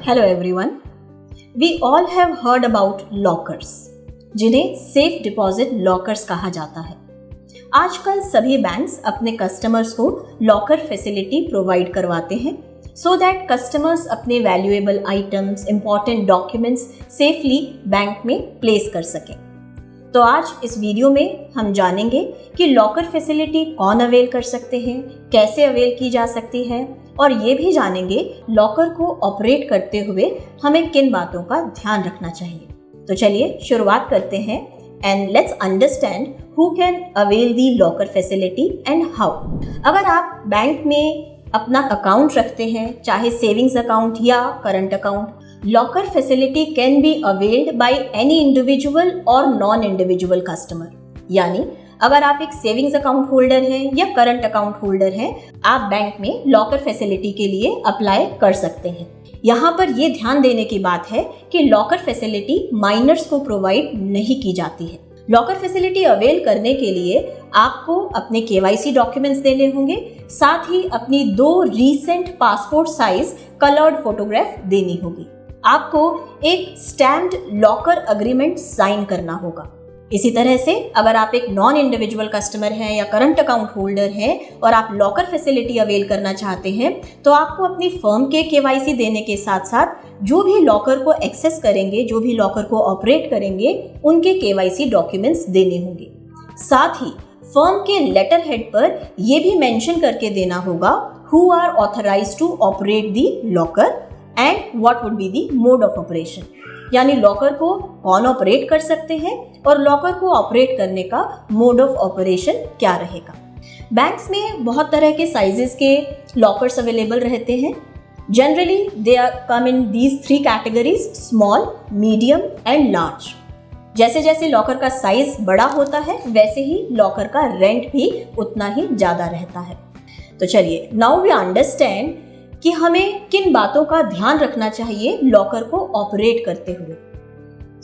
Hello everyone. We all have heard about lockers, जिन्हें safe deposit lockers कहा जाता है। आजकल सभी बैंक्स अपने कस्टमर्स को लॉकर फैसिलिटी प्रोवाइड करवाते हैं सो दैट कस्टमर्स अपने valuable items, important documents safely bank में प्लेस कर सकें। तो आज इस वीडियो में हम जानेंगे कि लॉकर फैसिलिटी कौन अवेल कर सकते हैं, कैसे अवेल की जा सकती है, और ये भी जानेंगे लॉकर को ऑपरेट करते हुए हमें किन बातों का ध्यान रखना चाहिए। तो चलिए शुरुआत करते हैं and let's understand who can avail the locker facility and how. अगर आप बैंक में अपना अकाउंट रखते हैं, चाहे सेविंग्स अकाउंट या current account, locker facility can be availed by any individual और नॉन इंडिविजुअल कस्टमर। यानी अगर आप एक सेविंग्स अकाउंट होल्डर हैं या करंट अकाउंट होल्डर हैं, आप बैंक में लॉकर फैसिलिटी के लिए अप्लाई कर सकते हैं। यहाँ पर ये ध्यान देने की बात है कि लॉकर फैसिलिटी माइनर्स को प्रोवाइड नहीं की जाती है। लॉकर फैसिलिटी अवेल करने के लिए आपको अपने KYC डॉक्यूमेंट्स देने होंगे, साथ ही अपनी 2 recent passport size coloured photograph देनी होगी। आपको एक स्टैम्प्ड लॉकर अग्रीमेंट साइन करना होगा। इसी तरह से अगर आप एक नॉन इंडिविजुअल कस्टमर हैं या करंट अकाउंट होल्डर हैं और आप लॉकर फैसिलिटी अवेल करना चाहते हैं, तो आपको अपनी फर्म के KYC देने के साथ साथ जो भी लॉकर को एक्सेस करेंगे, जो भी लॉकर को ऑपरेट करेंगे, उनके KYC डॉक्यूमेंट्स देने होंगे। साथ ही फर्म के लेटर हेड पर यह भी मेंशन करके देना होगा who are authorised to operate the locker and what would be the mode of operation. यानी लॉकर को कौन ऑपरेट कर सकते हैं और लॉकर को ऑपरेट करने का मोड ऑफ ऑपरेशन क्या रहेगा। बैंक्स में बहुत तरह के साइजेस के लॉकर्स अवेलेबल रहते हैं। Generally they are come in these 3 categories: small, medium and large. जैसे जैसे लॉकर का साइज बड़ा होता है, वैसे ही लॉकर का रेंट भी उतना ही ज़्यादा रहता है। तो चलिए नाउ वी अंडरस्टैंड कि हमें किन बातों का ध्यान रखना चाहिए लॉकर को ऑपरेट करते हुए।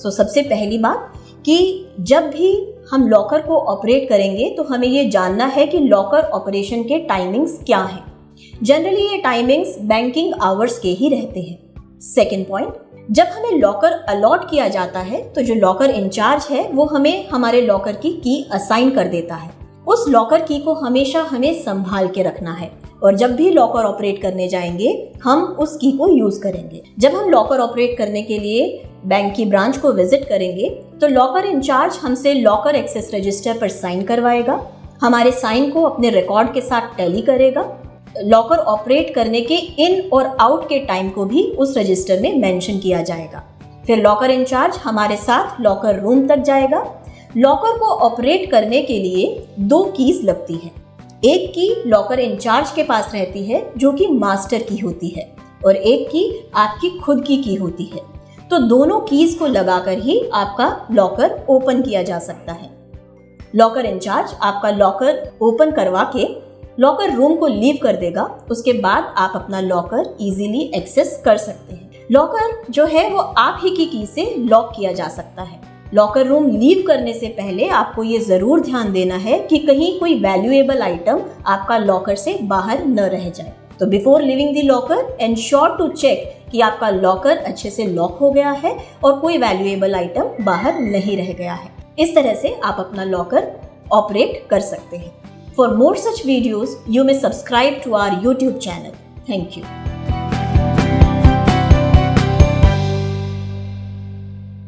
सबसे पहली बात कि जब भी हम लॉकर को ऑपरेट करेंगे तो हमें ये जानना है कि लॉकर ऑपरेशन के टाइमिंग्स क्या हैं। जनरली ये टाइमिंग्स बैंकिंग आवर्स के ही रहते हैं। सेकेंड पॉइंट, जब हमें लॉकर अलॉट किया जाता है तो जो लॉकर इंचार्ज है वो हमें हमारे लॉकर की असाइन कर देता है। उस लॉकर की को हमेशा हमें संभाल के रखना है और जब भी लॉकर ऑपरेट करने जाएंगे हम उस की को यूज करेंगे। जब हम लॉकर ऑपरेट करने के लिए बैंक की ब्रांच को विजिट करेंगे तो लॉकर इंचार्ज हमसे लॉकर एक्सेस रजिस्टर पर साइन करवाएगा, हमारे साइन को अपने रिकॉर्ड के साथ टैली करेगा। लॉकर ऑपरेट करने के इन और आउट के टाइम को भी उस रजिस्टर में मेंशन किया जाएगा। फिर लॉकर इंचार्ज हमारे साथ लॉकर रूम तक जाएगा। लॉकर को ऑपरेट करने के लिए 2 कीज लगती है। एक की लॉकर इंचार्ज के पास रहती है जो कि मास्टर की होती है, और एक की आपकी खुद की होती है। तो दोनों कीज को लगाकर ही आपका लॉकर ओपन किया जा सकता है। लॉकर इंचार्ज आपका लॉकर ओपन करवा के लॉकर रूम को लीव कर देगा। उसके बाद आप अपना लॉकर इजीली एक्सेस कर सकते हैं। लॉकर जो है वो आप ही की की से लॉक किया जा सकता है। लॉकर रूम लीव करने से पहले आपको ये जरूर ध्यान देना है कि कहीं कोई वैल्यूएबल आइटम आपका लॉकर से बाहर न रह जाए। तो before leaving the locker ensure to check कि आपका लॉकर अच्छे से लॉक हो गया है और कोई वैल्यूएबल आइटम बाहर नहीं रह गया है। इस तरह से आप अपना लॉकर ऑपरेट कर सकते हैं। For more such videos you may subscribe to our YouTube channel. Thank you.